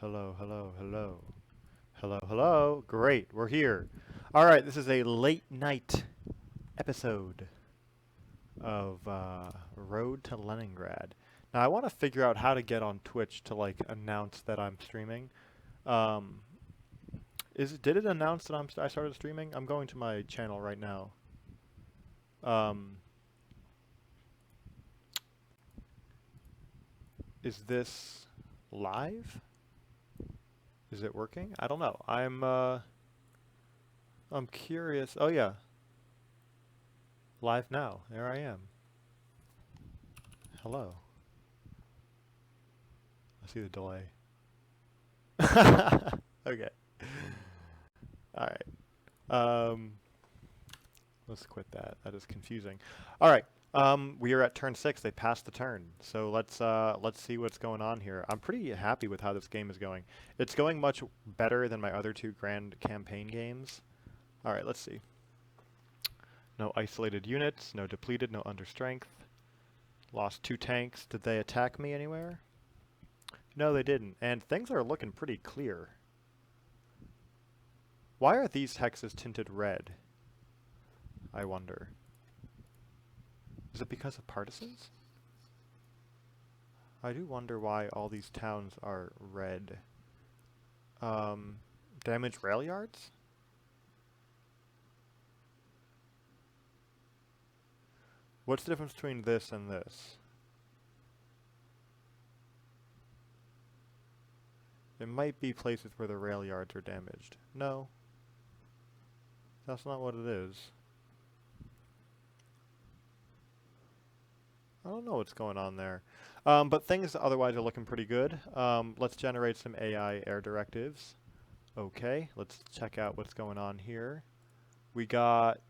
hello, hello, hello. Hello, hello. Great, we're here. All right, this is a late night episode of Road to Leningrad. Now, I want to figure out how to get on Twitch to like announce that I'm streaming. Um, did it announce that I started streaming? I'm going to my channel right now. Um, is this live? Is it working? I don't know. I'm curious. Oh yeah, live now. There I am. Hello. I see the delay. Okay. All right. Um, let's quit that. That is confusing. All right. We are at turn 6. They passed the turn. So let's see what's going on here. I'm pretty happy with how this game is going. It's going much better than my other two grand campaign games. All right, let's see. No isolated units, no depleted, no under strength. Lost 2 tanks. Did they attack me anywhere? No, they didn't. And things are looking pretty clear. Why are these hexes tinted red? I wonder. Is it because of partisans? I do wonder why all these towns are red. Damaged rail yards? What's the difference between this and this? It might be places where the rail yards are damaged. No. That's not what it is. I don't know what's going on there. But things otherwise are looking pretty good. Let's generate some AI air directives. Okay, let's check out what's going on here. We got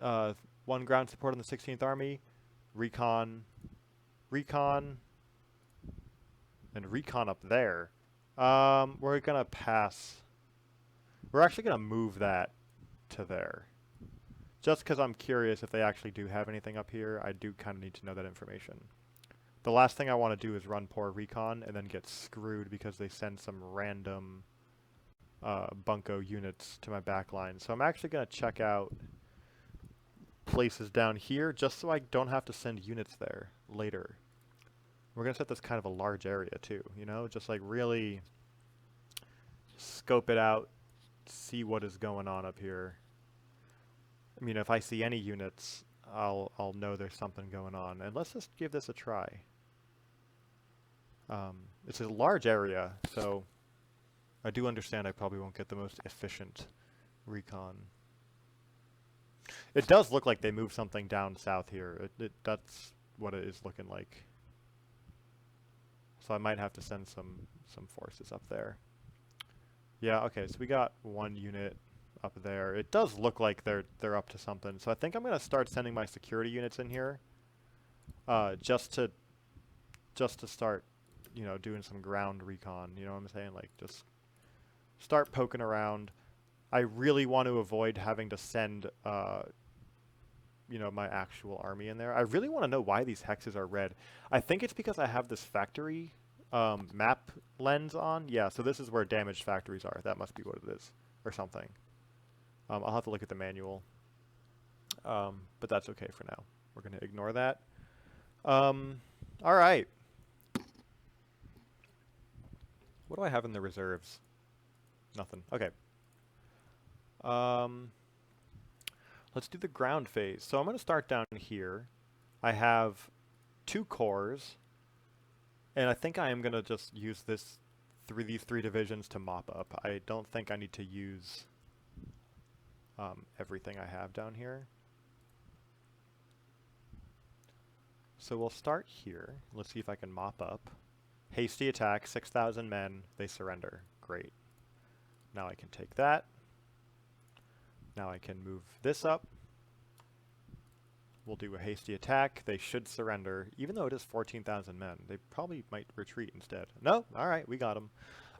1 ground support on the 16th Army, recon, recon, and recon up there. We're gonna pass. We're actually gonna move that to there. Just because I'm curious if they actually do have anything up here, I do kind of need to know that information. The last thing I want to do is run poor recon and then get screwed because they send some random bunko units to my back line. So I'm actually going to check out places down here just so I don't have to send units there later. We're going to set this kind of a large area too, you know, just like really scope it out, see what is going on up here. I mean, if I see any units, I'll know there's something going on. And let's just give this a try. It's a large area, so I do understand I probably won't get the most efficient recon. It does look like they moved something down south here. That's what it is looking like. So I might have to send some forces up there. Yeah, okay, so we got 1 unit up there. It does look like they're up to something. So I think I'm gonna start sending my security units in here, just to start, you know, doing some ground recon. You know what I'm saying? Like just start poking around. I really want to avoid having to send, you know, my actual army in there. I really want to know why these hexes are red. I think it's because I have this factory map lens on. Yeah, so this is where damaged factories are. That must be what it is, or something. I'll have to look at the manual. But that's okay for now. We're going to ignore that. All right. What do I have in the reserves? Nothing. Okay. Let's do the ground phase. So I'm going to start down here. I have 2 cores, and I think I am going to just use these 3 divisions to mop up. I don't think I need to use everything I have down here. So we'll start here. Let's see if I can mop up. Hasty attack, 6,000 men. They surrender. Great. Now I can take that. Now I can move this up. We'll do a hasty attack. They should surrender, even though it is 14,000 men. They probably might retreat instead. No? All right, we got them.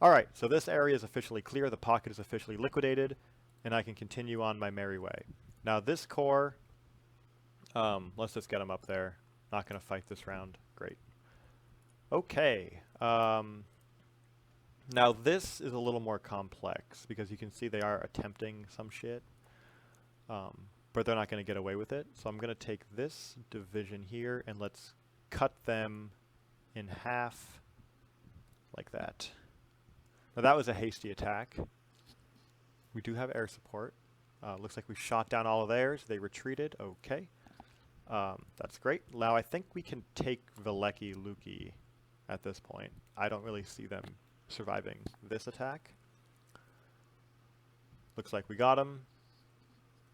All right, so this area is officially clear. The pocket is officially liquidated, and I can continue on my merry way. Now this core, let's just get them up there. Not going to fight this round. Great. Okay. Now this is a little more complex because you can see they are attempting some shit, but they're not going to get away with it. So I'm going to take this division here and let's cut them in half like that. Now that was a hasty attack. We do have air support. Looks like we shot down all of theirs. They retreated. Okay. That's great. Now I think we can take Veleki Luki at this point. I don't really see them surviving this attack. Looks like we got them.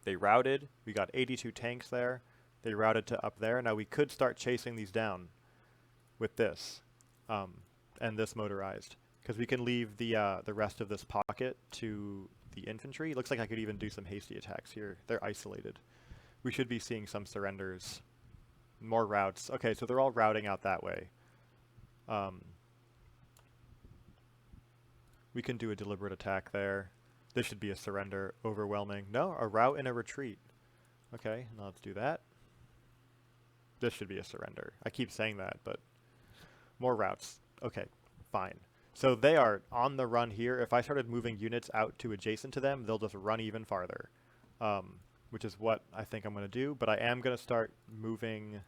They routed. We got 82 tanks there. They routed to up there. Now we could start chasing these down with this and this motorized, because we can leave the rest of this pocket to the infantry. Looks like I could even do some hasty attacks here. They're isolated. We should be seeing some surrenders. More routes. Okay, so they're all routing out that way. We can do a deliberate attack there. This should be a surrender. Overwhelming. No, a rout and a retreat. Okay, now let's do that. This should be a surrender. I keep saying that, but more routes. Okay, fine. So they are on the run here. If I started moving units out to adjacent to them, they'll just run even farther, which is what I think I'm going to do. But I am going to start moving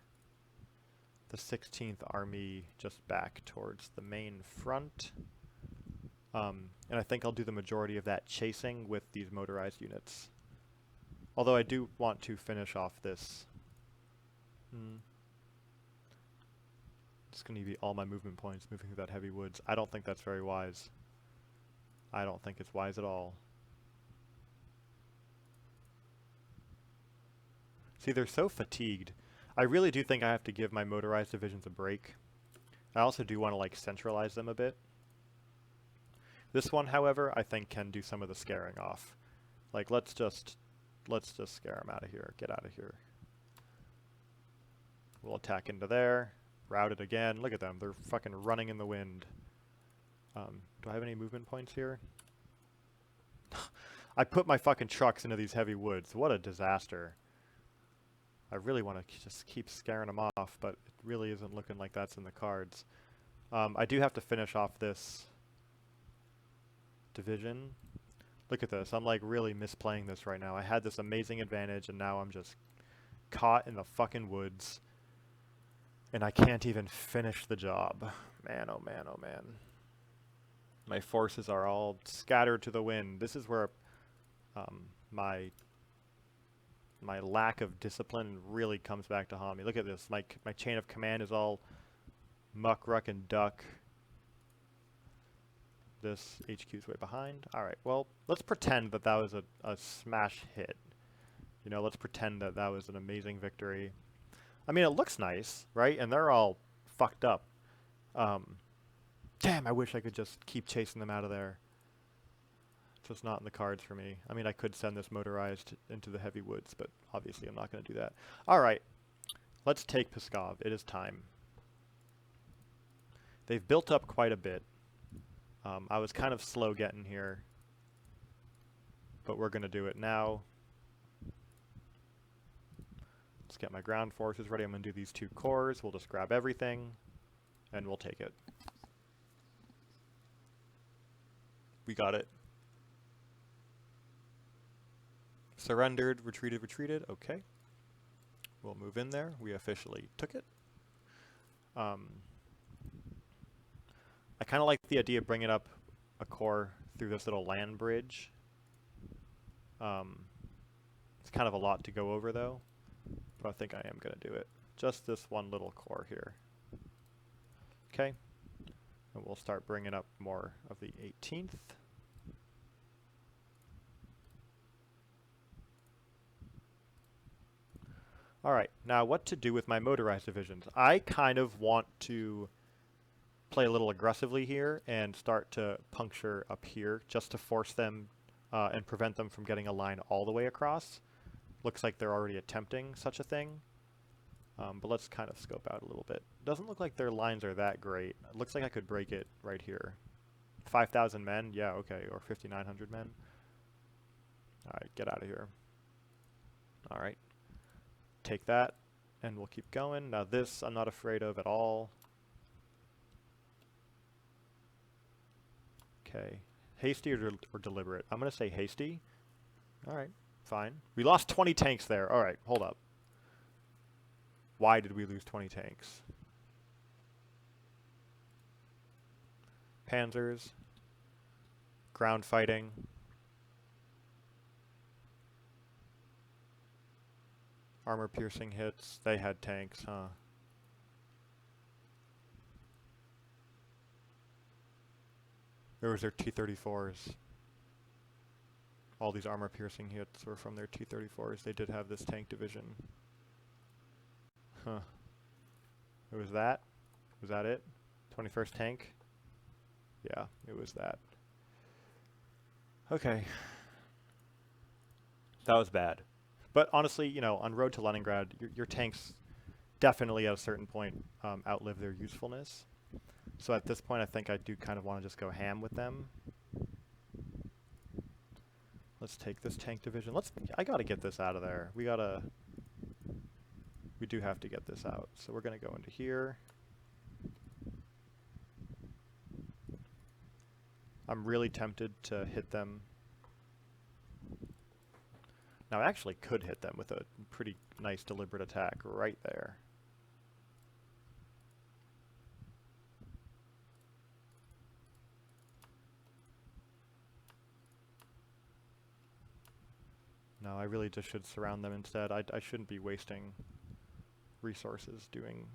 the 16th Army just back towards the main front. And I think I'll do the majority of that chasing with these motorized units. Although I do want to finish off this. It's going to be all my movement points moving through that heavy woods. I don't think that's very wise. I don't think it's wise at all. See, they're so fatigued. I really do think I have to give my motorized divisions a break. I also do want to like centralize them a bit. This one, however, I think can do some of the scaring off. Like, let's just scare them out of here. Get out of here. We'll attack into there. Route it again. Look at them. They're fucking running in the wind. Do I have any movement points here? I put my fucking trucks into these heavy woods. What a disaster. I really want to just keep scaring them off, but it really isn't looking like that's in the cards. I do have to finish off this division. Look at this. I'm like really misplaying this right now. I had this amazing advantage and now I'm just caught in the fucking woods and I can't even finish the job. Man, oh man, oh man. My forces are all scattered to the wind. This is where my lack of discipline really comes back to haunt me. Look at this. My chain of command is all muck, ruck, and duck. This HQ's way behind. Alright, well, let's pretend that that was a smash hit. You know, let's pretend that that was an amazing victory. I mean, it looks nice, right? And they're all fucked up. Damn, I wish I could just keep chasing them out of there. It's just not in the cards for me. I mean, I could send this motorized into the heavy woods, but obviously I'm not going to do that. Alright, let's take Pskov. It is time. They've built up quite a bit. I was kind of slow getting here, but we're going to do it now. Let's get my ground forces ready. I'm going to do these 2 cores. We'll just grab everything, and we'll take it. We got it. Surrendered, retreated, retreated. Okay. We'll move in there. We officially took it. I kind of like the idea of bringing up a core through this little land bridge. It's kind of a lot to go over though, but I think I am going to do it. Just this one little core here. Okay, and we'll start bringing up more of the 18th. Alright, now what to do with my motorized divisions? I kind of want to play a little aggressively here and start to puncture up here just to force them and prevent them from getting a line all the way across. Looks like they're already attempting such a thing, but let's kind of scope out a little bit. Doesn't look like their lines are that great. It looks like I could break it right here. 5,000 men? Yeah, okay, or 5,900 men. Alright, get out of here. Alright, take that, and we'll keep going. Now this I'm not afraid of at all. Okay. Hasty or deliberate? I'm going to say hasty. All right, fine. We lost 20 tanks there. All right, hold up. Why did we lose 20 tanks? Panzers. Ground fighting. Armor-piercing hits. They had tanks, huh? There was their T-34s. All these armor-piercing hits were from their T-34s. They did have this tank division. Huh. It was that? Was that it? 21st tank? Yeah, it was that. Okay. That was bad. But honestly, you know, on road to Leningrad, your tanks definitely at a certain point outlive their usefulness. So at this point, I think I do kind of want to just go ham with them. Let's take this tank division. I gotta get this out of there. We do have to get this out. So we're gonna go into here. I'm really tempted to hit them. Now I actually could hit them with a pretty nice deliberate attack right there. No, I really just should surround them instead. I shouldn't be wasting resources doing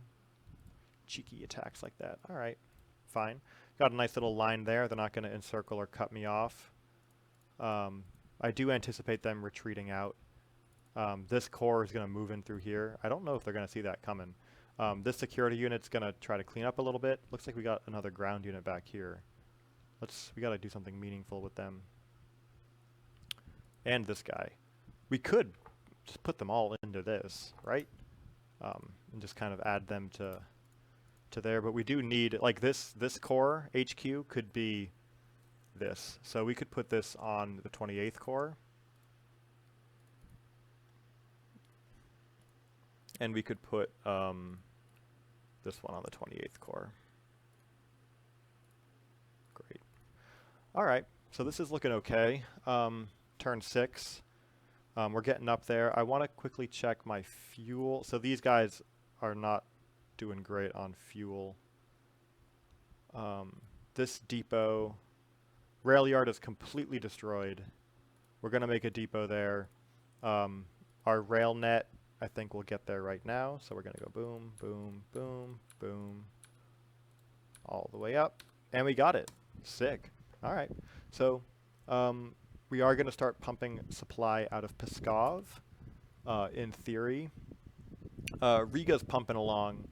cheeky attacks like that. Alright, fine. Got a nice little line there. They're not going to encircle or cut me off. I do anticipate them retreating out. This corps is going to move in through here. I don't know if they're going to see that coming. This security unit's going to try to clean up a little bit. Looks like we got another ground unit back here. We got to do something meaningful with them. And this guy. We could just put them all into this, right? And just kind of add them to there. But we do need, like this corps, HQ, could be this. So we could put this on the 28th Corps. And we could put this one on the 28th Corps. Great. All right, so this is looking okay. Turn 6. We're getting up there. I want to quickly check my fuel. So these guys are not doing great on fuel. This depot, rail yard is completely destroyed. We're going to make a depot there. Our rail net, I think we'll get there right now. So we're going to go boom, boom, boom, boom, all the way up. And we got it. Sick. All right. So we are going to start pumping supply out of Pskov, in theory. Riga's pumping along.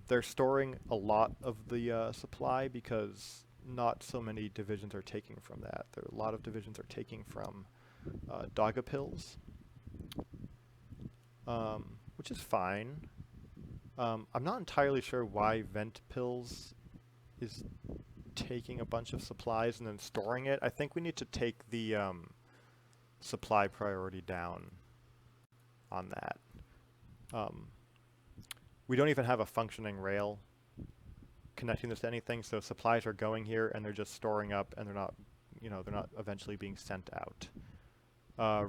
They're storing a lot of the supply because not so many divisions are taking from that. A lot of divisions are taking from Daugavpils, which is fine. I'm not entirely sure why Ventpils is taking a bunch of supplies and then storing it. I think we need to take the supply priority down on that. We don't even have a functioning rail connecting this to anything, so supplies are going here and they're just storing up and they're not, they're not eventually being sent out.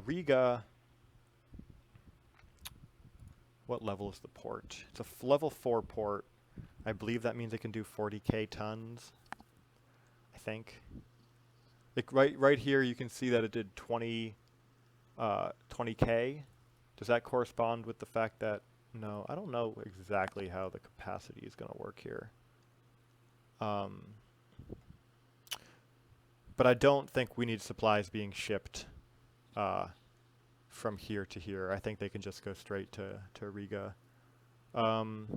Riga, what level is the port? It's a level 4 port. I believe that means it can do 40k tons, I think. Right here you can see that it did 20k. Does that correspond with the fact that, no, I don't know exactly how the capacity is going to work here. But I don't think we need supplies being shipped from here to here. I think they can just go straight to Riga. And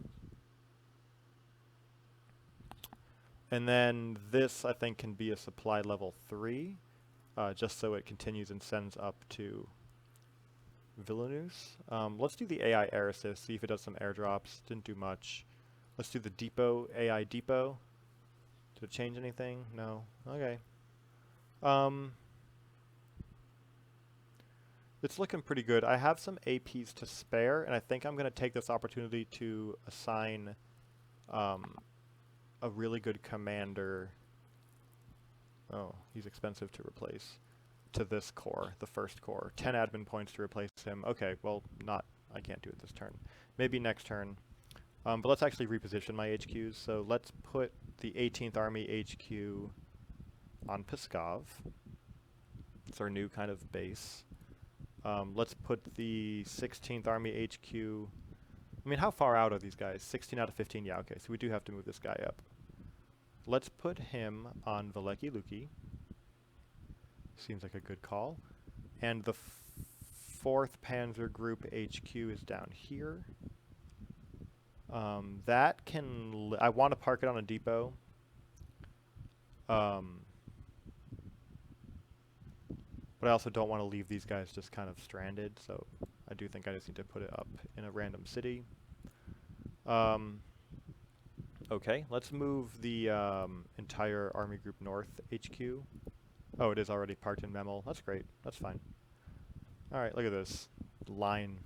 then this, I think, can be a supply level 3, just so it continues and sends up to Vilnius. Let's do the AI air assist, see if it does some airdrops. Didn't do much. Let's do the depot, AI depot. Did it change anything? No. Okay. It's looking pretty good. I have some APs to spare, and I think I'm going to take this opportunity to assign a really good commander Oh, he's expensive to replace. To this core, the first core. 10 admin points to replace him. Okay, well, I can't do it this turn. Maybe next turn. But let's actually reposition my HQs. So let's put the 18th Army HQ on Pskov. It's our new kind of base. Let's put the 16th Army HQ... I mean, how far out are these guys? 16 out of 15? Yeah, okay, so we do have to move this guy up. Let's put him on Veliki Luki. Seems like a good call. And the 4th Panzer Group HQ is down here. That can... I want to park it on a depot. But I also don't want to leave these guys just kind of stranded, so I do think I just need to put it up in a random city. Okay, let's move the entire Army Group North HQ. Oh, it is already parked in Memel. That's great. That's fine. Alright, look at this. Line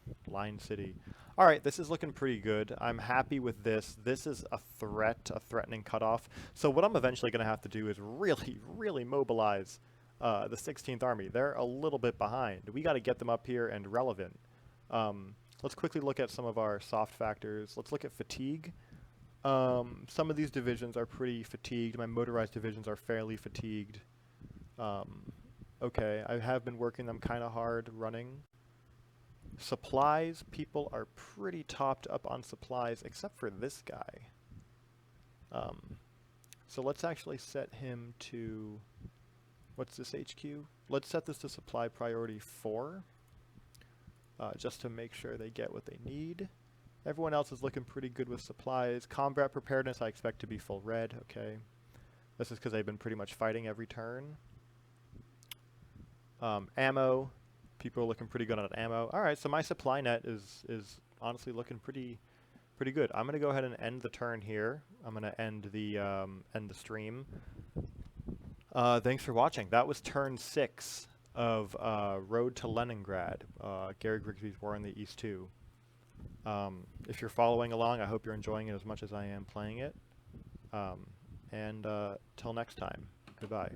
city. Alright, this is looking pretty good. I'm happy with this. This is a threatening cutoff. So what I'm eventually going to have to do is really mobilize the 16th Army. They're a little bit behind. We got to get them up here and relevant. Let's quickly look at some of our soft factors. Let's look at fatigue. Some of these divisions are pretty fatigued. My motorized divisions are fairly fatigued. Okay, I have been working them kind of hard running. Supplies, people are pretty topped up on supplies, except for this guy. So let's actually set him to... What's this HQ? Let's set this to supply priority 4. Just to make sure they get what they need. Everyone else is looking pretty good with supplies. Combat preparedness I expect to be full red, okay. This is because they've been pretty much fighting every turn. Ammo, people are looking pretty good on ammo. Alright, so my supply net is honestly looking pretty good. I'm going to go ahead and end the turn here. I'm going to end the stream. Thanks for watching. That was turn 6 of Road to Leningrad, Gary Grigsby's War in the East 2. If you're following along, I hope you're enjoying it as much as I am playing it. And till next time, goodbye.